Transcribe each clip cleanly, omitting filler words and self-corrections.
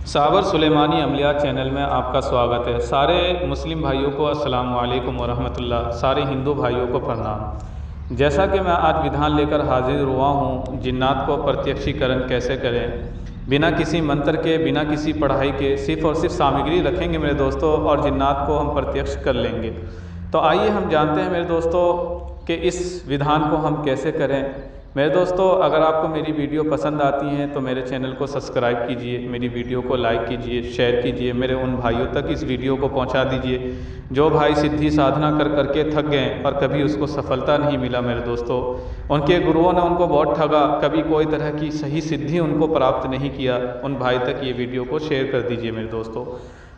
साबर सुलेमानी अमलियात चैनल में आपका स्वागत है। सारे मुस्लिम भाइयों को अस्सलाम वालेकुम वरहमतुल्लाह, सारे हिंदू भाइयों को प्रणाम। जैसा कि मैं आज विधान लेकर हाजिर हुआ हूँ, जिन्नात को प्रत्यक्षीकरण कैसे करें, बिना किसी मंत्र के, बिना किसी पढ़ाई के, सिर्फ़ और सिर्फ सामग्री रखेंगे मेरे दोस्तों और जिन्नात को हम प्रत्यक्ष कर लेंगे। तो आइए हम जानते हैं मेरे दोस्तों कि इस विधान को हम कैसे करें। मेरे दोस्तों, अगर आपको मेरी वीडियो पसंद आती हैं तो मेरे चैनल को सब्सक्राइब कीजिए, मेरी वीडियो को लाइक कीजिए, शेयर कीजिए, मेरे उन भाइयों तक इस वीडियो को पहुंचा दीजिए जो भाई सिद्धि साधना कर करके थक गए और कभी उसको सफलता नहीं मिला। मेरे दोस्तों, उनके गुरुओं ने उनको बहुत ठगा, कभी कोई तरह की सही सिद्धि उनको प्राप्त नहीं किया, उन भाई तक ये वीडियो को शेयर कर दीजिए मेरे दोस्तों।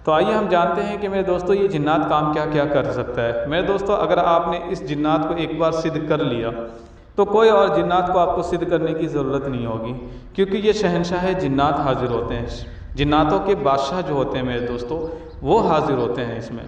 तो आइए हम जानते हैं कि मेरे दोस्तों ये जिन्नात काम क्या क्या कर सकता है। मेरे दोस्तों, अगर आपने इस जिन्नात को एक बार सिद्ध कर लिया तो कोई और जिन्नात को आपको सिद्ध करने की ज़रूरत नहीं होगी, क्योंकि ये शहंशाह जिन्नात हाजिर होते हैं। जिन्नातों के बादशाह जो होते हैं मेरे दोस्तों, वो हाजिर होते हैं इसमें।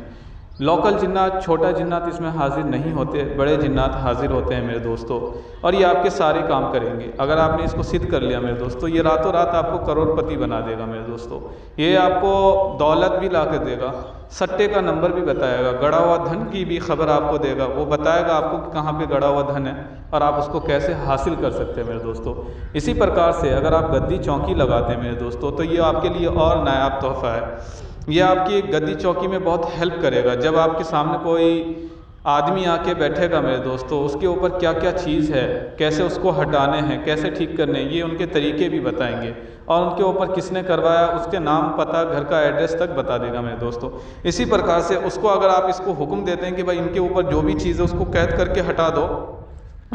लोकल जिन्नात, छोटा जिन्नात इसमें हाजिर नहीं होते, बड़े जिन्नात हाजिर होते हैं मेरे दोस्तों, और ये आपके सारे काम करेंगे। अगर आपने इसको सिद्ध कर लिया मेरे दोस्तों, ये रातों रात आपको करोड़पति बना देगा मेरे दोस्तों। ये आपको दौलत भी ला कर देगा, सट्टे का नंबर भी बताएगा, गड़ा हुआ धन की भी खबर आपको देगा। वो बताएगा आपको कि कहाँ पे गड़ा हुआ धन है और आप उसको कैसे हासिल कर सकते हैं मेरे दोस्तों। इसी प्रकार से अगर आप गद्दी चौकी लगाते हैं मेरे दोस्तों, तो ये आपके लिए और नायाब तोहफा है। ये आपकी गद्दी चौकी में बहुत हेल्प करेगा। जब आपके सामने कोई आदमी आके बैठेगा मेरे दोस्तों, उसके ऊपर क्या क्या चीज़ है, कैसे उसको हटाने हैं, कैसे ठीक करने हैं, ये उनके तरीके भी बताएंगे, और उनके ऊपर किसने करवाया उसके नाम, पता, घर का एड्रेस तक बता देगा मेरे दोस्तों। इसी प्रकार से उसको अगर आप इसको हुक्म देते हैं कि भाई इनके ऊपर जो भी चीज़ है उसको कैद करके हटा दो,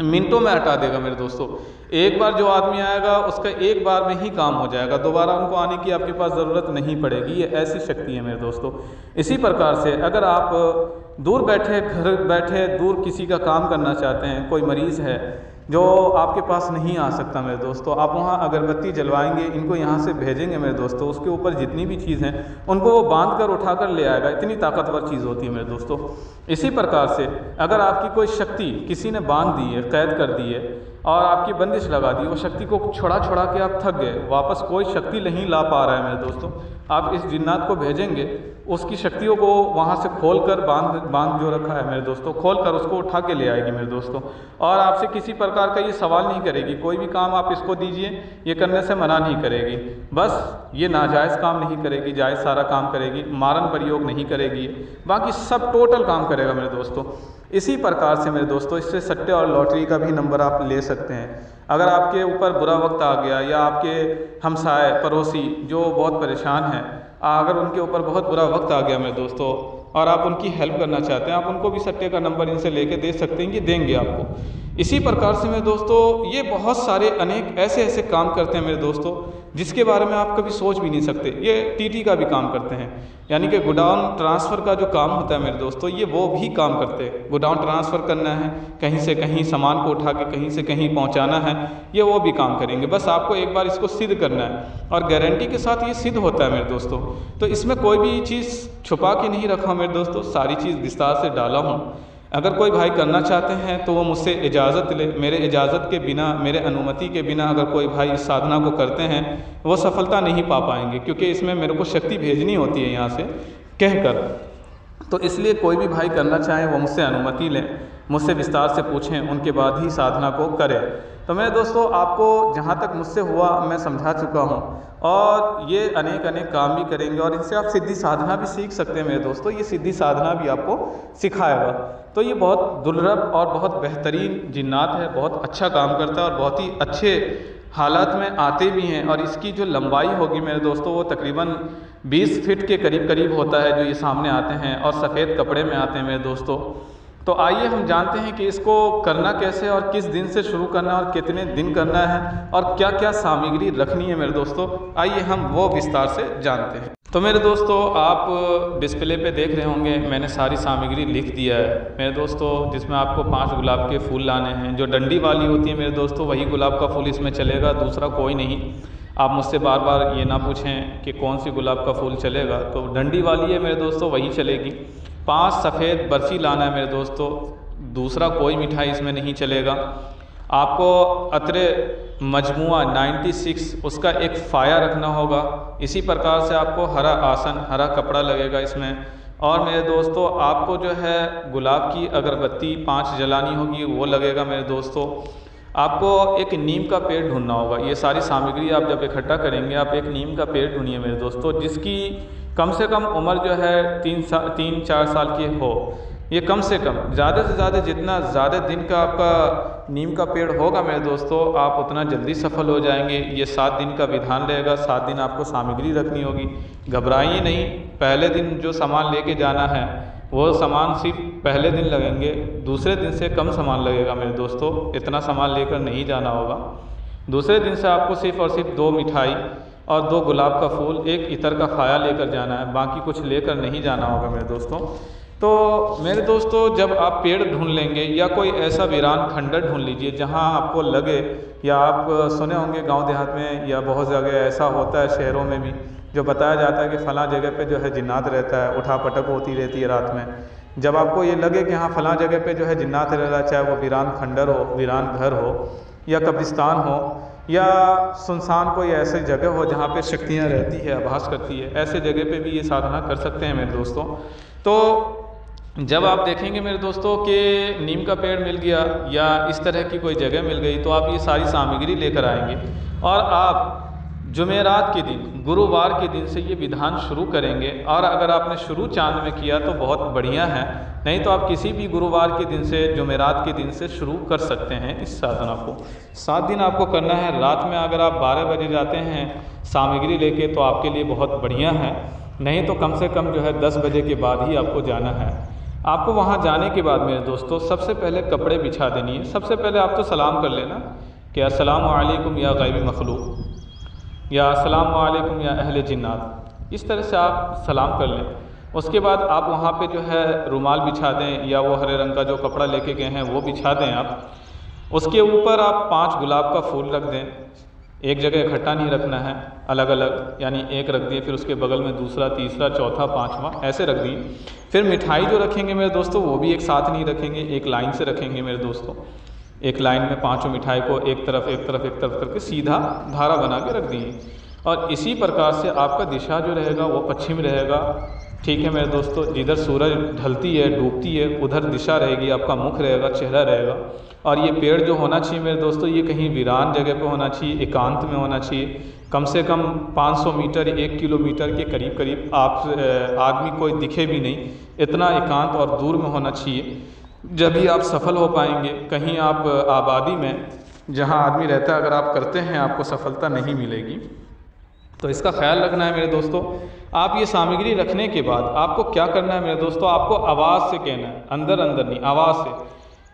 मिनटों में हटा देगा मेरे दोस्तों। एक बार जो आदमी आएगा उसका एक बार में ही काम हो जाएगा, दोबारा उनको आने की आपके पास ज़रूरत नहीं पड़ेगी। ये ऐसी शक्ति है मेरे दोस्तों। इसी प्रकार से अगर आप दूर बैठे, घर बैठे दूर किसी का काम करना चाहते हैं, कोई मरीज़ है जो आपके पास नहीं आ सकता मेरे दोस्तों, आप वहाँ अगरबत्ती जलवाएंगे, इनको यहाँ से भेजेंगे मेरे दोस्तों, उसके ऊपर जितनी भी चीज़ हैं उनको वो बांध कर उठा कर ले आएगा। इतनी ताकतवर चीज़ होती है मेरे दोस्तों। इसी प्रकार से अगर आपकी कोई शक्ति किसी ने बांध दी है, कैद कर दी है और आपकी बंदिश लगा दी, वो शक्ति को छुड़ा छुड़ा के आप थक गए, वापस कोई शक्ति नहीं ला पा रहा है मेरे दोस्तों, आप इस जिन्नात को भेजेंगे, उसकी शक्तियों को वहाँ से खोल कर बांध जो रखा है मेरे दोस्तों, खोल कर उसको उठा के ले आएगी मेरे दोस्तों, और आपसे किसी प्रकार का ये सवाल नहीं करेगी। कोई भी काम आप इसको दीजिए, ये करने से मना नहीं करेगी। बस ये नाजायज़ काम नहीं करेगी, जायज़ सारा काम करेगी, मारन प्रयोग नहीं करेगी, बाकी सब टोटल काम करेगा मेरे दोस्तों। इसी प्रकार से मेरे दोस्तों, इससे सट्टे और लॉटरी का भी नंबर आप ले सकते हैं। अगर आपके ऊपर बुरा वक्त आ गया या आपके हमसाए पड़ोसी जो बहुत परेशान हैं, अगर उनके ऊपर बहुत बुरा वक्त आ गया मेरे दोस्तों और आप उनकी हेल्प करना चाहते हैं, आप उनको भी सट्टे का नंबर इनसे लेके दे सकते हैं, ये देंगे आपको। इसी प्रकार से मेरे दोस्तों, ये बहुत सारे अनेक ऐसे ऐसे काम करते हैं मेरे दोस्तों जिसके बारे में आप कभी सोच भी नहीं सकते। ये टीटी का भी काम करते हैं, यानी कि गोडाउन ट्रांसफ़र का जो काम होता है मेरे दोस्तों, ये वो भी काम करते हैं। गोडाउन ट्रांसफ़र करना है, कहीं से कहीं सामान को उठा के कहीं से कहीं पहुंचाना है, ये वो भी काम करेंगे। बस आपको एक बार इसको सिद्ध करना है और गारंटी के साथ ये सिद्ध होता है मेरे दोस्तों। तो इसमें कोई भी चीज़ छुपा के नहीं रखा मेरे दोस्तों, सारी चीज़ विस्तार से डाला हूँ। अगर कोई भाई करना चाहते हैं तो वो मुझसे इजाज़त ले, मेरे इजाज़त के बिना, मेरे अनुमति के बिना अगर कोई भाई इस साधना को करते हैं वो सफलता नहीं पा पाएंगे, क्योंकि इसमें मेरे को शक्ति भेजनी होती है यहाँ से कहकर। तो इसलिए कोई भी भाई करना चाहे वो मुझसे अनुमति लें, मुझसे विस्तार से पूछें, उनके बाद ही साधना को करें। तो मेरे दोस्तों, आपको जहाँ तक मुझसे हुआ मैं समझा चुका हूँ, और ये अनेक अनेक काम भी करेंगे और इनसे आप सिद्धि साधना भी सीख सकते हैं मेरे दोस्तों। ये सिद्धि साधना भी आपको सिखाएगा। तो ये बहुत दुर्लभ और बहुत बेहतरीन जिन्नात है, बहुत अच्छा काम करता है और बहुत ही अच्छे हालात में आते भी हैं। और इसकी जो लंबाई होगी मेरे दोस्तों, वो तकरीबन 20 फीट के करीब करीब होता है जो ये सामने आते हैं, और सफ़ेद कपड़े में आते हैं मेरे दोस्तों। तो आइए हम जानते हैं कि इसको करना कैसे और किस दिन से शुरू करना है और कितने दिन करना है और क्या क्या सामग्री रखनी है मेरे दोस्तों। आइए हम वो विस्तार से जानते हैं। तो मेरे दोस्तों, आप डिस्प्ले पे देख रहे होंगे, मैंने सारी सामग्री लिख दिया है मेरे दोस्तों, जिसमें आपको 5 गुलाब के फूल लाने हैं। जो डंडी वाली होती है मेरे दोस्तों, वही गुलाब का फूल इसमें चलेगा, दूसरा कोई नहीं। आप मुझसे बार बार ये ना पूछें कि कौन सी गुलाब का फूल चलेगा, तो डंडी वाली है मेरे दोस्तों, वही चलेगी। 5 सफ़ेद बर्फ़ी लाना है मेरे दोस्तों, दूसरा कोई मिठाई इसमें नहीं चलेगा। आपको अतरे मजमुआ 96 उसका एक फ़ाया रखना होगा। इसी प्रकार से आपको हरा आसन, हरा कपड़ा लगेगा इसमें। और मेरे दोस्तों आपको जो है गुलाब की अगरबत्ती 5 जलानी होगी, वो लगेगा मेरे दोस्तों। आपको एक नीम का पेड़ ढूंढना होगा। ये सारी सामग्री आप जब इकट्ठा करेंगे, आप एक नीम का पेड़ ढूंढिए मेरे दोस्तों, जिसकी कम से कम उम्र जो है 3-4 साल की हो। ये कम से कम, ज़्यादा से ज़्यादा जितना ज़्यादा दिन का आपका नीम का पेड़ होगा मेरे दोस्तों, आप उतना जल्दी सफल हो जाएंगे। ये 7 दिन का विधान रहेगा। 7 दिन आपको सामग्री रखनी होगी। घबराइए नहीं, पहले दिन जो सामान लेके जाना है वो सामान सिर्फ पहले दिन लगेंगे, दूसरे दिन से कम सामान लगेगा मेरे दोस्तों। इतना सामान लेकर नहीं जाना होगा। दूसरे दिन से आपको सिर्फ़ और सिर्फ 2 मिठाई और 2 गुलाब का फूल, 1 इतर का फ़ाया लेकर जाना है, बाकी कुछ लेकर नहीं जाना होगा मेरे दोस्तों। तो मेरे दोस्तों जब आप पेड़ ढूंढ लेंगे या कोई ऐसा वीरान खंडर ढूंढ लीजिए जहां आपको लगे, या आप सुने होंगे गांव देहात में या बहुत जगह ऐसा होता है शहरों में भी, जो बताया जाता है कि फ़लाँ जगह पे जो है जिन्नात रहता है, उठा पटक होती रहती है रात में। जब आपको ये लगे कि हाँ फ़लाँ जगह पे जो है जिन्नात रह रहा है, चाहे वो वीरान खंडर हो, वीरान घर हो या कब्रिस्तान हो या सुनसान कोई ऐसी जगह हो जहाँ पे शक्तियाँ रहती है, आभास करती है, ऐसे जगह पे भी ये साधना कर सकते हैं मेरे दोस्तों। तो जब आप देखेंगे मेरे दोस्तों कि नीम का पेड़ मिल गया या इस तरह की कोई जगह मिल गई, तो आप ये सारी सामग्री लेकर आएंगे और आप जुमेरात के दिन, गुरुवार के दिन से ये विधान शुरू करेंगे। और अगर आपने शुरू चांद में किया तो बहुत बढ़िया है, नहीं तो आप किसी भी गुरुवार के दिन से, जुमेरात के दिन से शुरू कर सकते हैं इस साधना को। 7 दिन आपको करना है। रात में अगर आप 12 बजे जाते हैं सामग्री लेके तो आपके लिए बहुत बढ़िया है, नहीं तो कम से कम जो है 10 बजे के बाद ही आपको जाना है। आपको वहाँ जाने के बाद मेरे दोस्तों सबसे पहले कपड़े बिछा देनी है। सबसे पहले आप तो सलाम कर लेना कि अस्सलामु अलैकुम या गैबी मखलूक या अस्सलामु अलैकुम या अहले जिन्नात, इस तरह से आप सलाम कर लें। उसके बाद आप वहाँ पे जो है रुमाल बिछा दें या वो हरे रंग का जो कपड़ा लेके गए हैं वो बिछा दें आप। उसके ऊपर आप 5 गुलाब का फूल रख दें। एक जगह इकट्ठा नहीं रखना है, अलग अलग, यानी एक रख दिए, फिर उसके बगल में दूसरा, तीसरा, चौथा, 5वां, ऐसे रख दिए। फिर मिठाई जो रखेंगे मेरे दोस्तों वो भी एक साथ नहीं रखेंगे, एक लाइन से रखेंगे मेरे दोस्तों। एक लाइन में 5 मिठाई को एक तरफ एक तरफ एक तरफ करके सीधा धारा बना के रख दिए। और इसी प्रकार से आपका दिशा जो रहेगा वो पश्चिम रहेगा। ठीक है मेरे दोस्तों, जिधर सूरज ढलती है, डूबती है, उधर दिशा रहेगी, आपका मुख रहेगा, चेहरा रहेगा। और ये पेड़ जो होना चाहिए मेरे दोस्तों, ये कहीं वीरान जगह पे होना चाहिए, एकांत में होना चाहिए। कम से कम 500 मीटर, 1 किलोमीटर के करीब करीब आप आदमी कोई दिखे भी नहीं, इतना एकांत और दूर में होना चाहिए। जब भी आप सफल हो पाएंगे। कहीं आप आबादी में जहाँ आदमी रहता है अगर आप करते हैं, आपको सफलता नहीं मिलेगी। तो इसका ख्याल रखना है मेरे दोस्तों। आप ये सामग्री रखने के बाद आपको क्या करना है मेरे दोस्तों, आपको आवाज़ से कहना है, अंदर अंदर नहीं, आवाज़ से,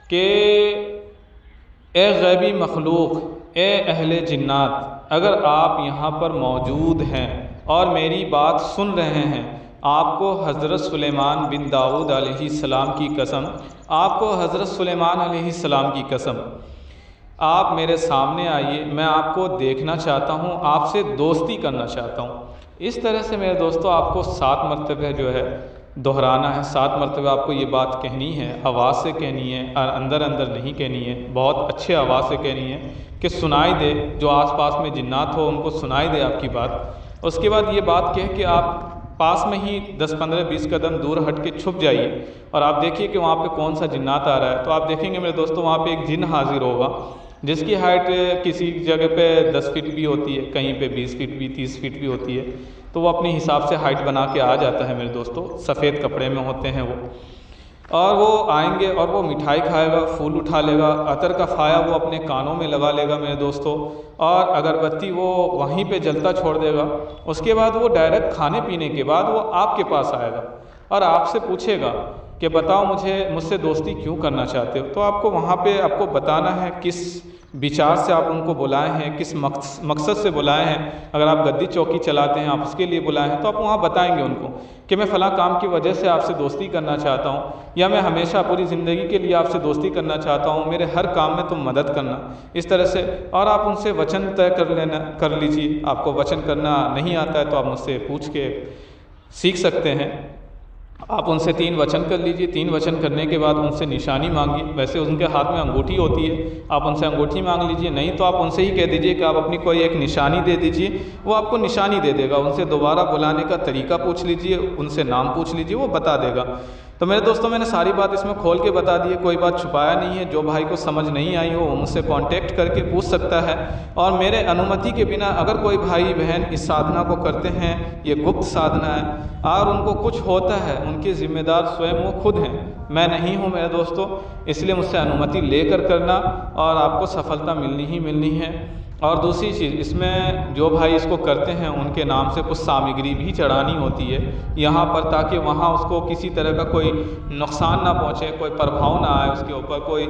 कि ए गैबी मखलूक, ए अहले जिन्नात, अगर आप यहाँ पर मौजूद हैं और मेरी बात सुन रहे हैं, आपको हज़रत सुलेमान बिन दाऊद अलैहिस्सलाम की कसम, आपको हज़रत सुलेमान अलैहिस्सलाम की कसम, आप मेरे सामने आइए, मैं आपको देखना चाहता हूँ, आपसे दोस्ती करना चाहता हूँ। इस तरह से मेरे दोस्तों आपको 7 मरतबे जो है दोहराना है। 7 मरतबे आपको ये बात कहनी है, आवाज़ से कहनी है, और अंदर अंदर नहीं कहनी है, बहुत अच्छे आवाज़ से कहनी है कि सुनाई दे, जो आसपास में जिन्नात हो उनको सुनाई दे आपकी बात। उसके बाद ये बात कह के आप पास में ही 10, 15, 20 कदम दूर हट के छुप जाइए और आप देखिए कि वहाँ पे कौन सा जिन्नात आ रहा है। तो आप देखेंगे मेरे दोस्तों वहाँ पे एक जिन हाजिर होगा जिसकी हाइट किसी जगह पे 10 फीट भी होती है, कहीं पे 20 फीट भी, 30 फीट भी होती है। तो वो अपने हिसाब से हाइट बना के आ जाता है मेरे दोस्तों। सफ़ेद कपड़े में होते हैं वो, और वो आएंगे और वो मिठाई खाएगा, फूल उठा लेगा, अतर का फ़ाया वो अपने कानों में लगा लेगा मेरे दोस्तों, और अगरबत्ती वो वहीं पे जलता छोड़ देगा। उसके बाद वो डायरेक्ट खाने पीने के बाद वो आपके पास आएगा और आपसे पूछेगा कि बताओ मुझसे दोस्ती क्यों करना चाहते हो। तो आपको वहाँ पे आपको बताना है किस विचार से आप उनको बुलाए हैं, किस मकसद से बुलाए हैं। अगर आप गद्दी चौकी चलाते हैं, आप उसके लिए बुलाए हैं, तो आप वहाँ बताएंगे उनको कि मैं फ़लाँ काम की वजह से आपसे दोस्ती करना चाहता हूँ, या मैं हमेशा पूरी ज़िंदगी के लिए आपसे दोस्ती करना चाहता हूँ, मेरे हर काम में तुम मदद करना, इस तरह से। और आप उनसे वचन तय कर लीजिए। आपको वचन करना नहीं आता है तो आप मुझसे पूछ के सीख सकते हैं। आप उनसे 3 वचन कर लीजिए। 3 वचन करने के बाद उनसे निशानी मांगिए। वैसे उनके हाथ में अंगूठी होती है, आप उनसे अंगूठी मांग लीजिए। नहीं तो आप उनसे ही कह दीजिए कि आप अपनी कोई एक निशानी दे दीजिए, वो आपको निशानी दे देगा। उनसे दोबारा बुलाने का तरीका पूछ लीजिए, उनसे नाम पूछ लीजिए, वो बता देगा। तो मेरे दोस्तों, मैंने सारी बात इसमें खोल के बता दी है, कोई बात छुपाया नहीं है। जो भाई को समझ नहीं आई हो वो मुझसे कांटेक्ट करके पूछ सकता है। और मेरे अनुमति के बिना अगर कोई भाई बहन इस साधना को करते हैं, ये गुप्त साधना है, और उनको कुछ होता है, उनके ज़िम्मेदार स्वयं वो खुद हैं, मैं नहीं हूँ मेरे दोस्तों। इसलिए मुझसे अनुमति लेकर करना और आपको सफलता मिलनी ही मिलनी है। और दूसरी चीज़, इसमें जो भाई इसको करते हैं उनके नाम से कुछ सामग्री भी चढ़ानी होती है यहाँ पर, ताकि वहाँ उसको किसी तरह का कोई नुकसान ना पहुँचे, कोई प्रभाव ना आए उसके ऊपर, कोई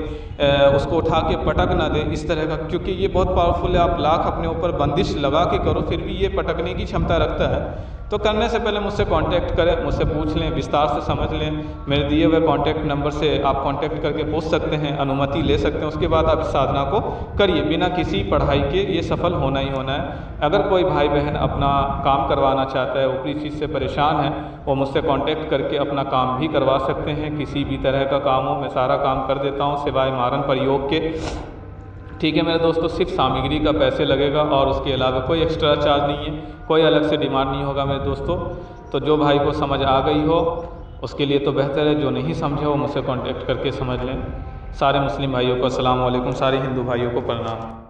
उसको उठा के पटक ना दे इस तरह का। क्योंकि ये बहुत पावरफुल है, आप लाख अपने ऊपर बंदिश लगा के करो फिर भी ये पटकने की क्षमता रखता है। तो करने से पहले मुझसे कांटेक्ट करें, मुझसे पूछ लें, विस्तार से समझ लें। मेरे दिए हुए कांटेक्ट नंबर से आप कांटेक्ट करके पूछ सकते हैं, अनुमति ले सकते हैं। उसके बाद आप इस साधना को करिए बिना किसी पढ़ाई के, ये सफल होना ही होना है। अगर कोई भाई बहन अपना काम करवाना चाहता है, ऊपरी चीज़ से परेशान है, वो मुझसे कांटेक्ट करके अपना काम भी करवा सकते हैं। किसी भी तरह का काम हो, मैं सारा काम कर देता हूँ सिवाय मारन प्रयोग के। ठीक है मेरे दोस्तों, सिर्फ सामग्री का पैसे लगेगा और उसके अलावा कोई एक्स्ट्रा चार्ज नहीं है, कोई अलग से डिमांड नहीं होगा मेरे दोस्तों। तो जो भाई को समझ आ गई हो उसके लिए तो बेहतर है, जो नहीं समझे वो मुझसे कांटेक्ट करके समझ लें। सारे मुस्लिम भाइयों को अस्सलाम वालेकुम, सारे हिंदू भाइयों को प्रणाम।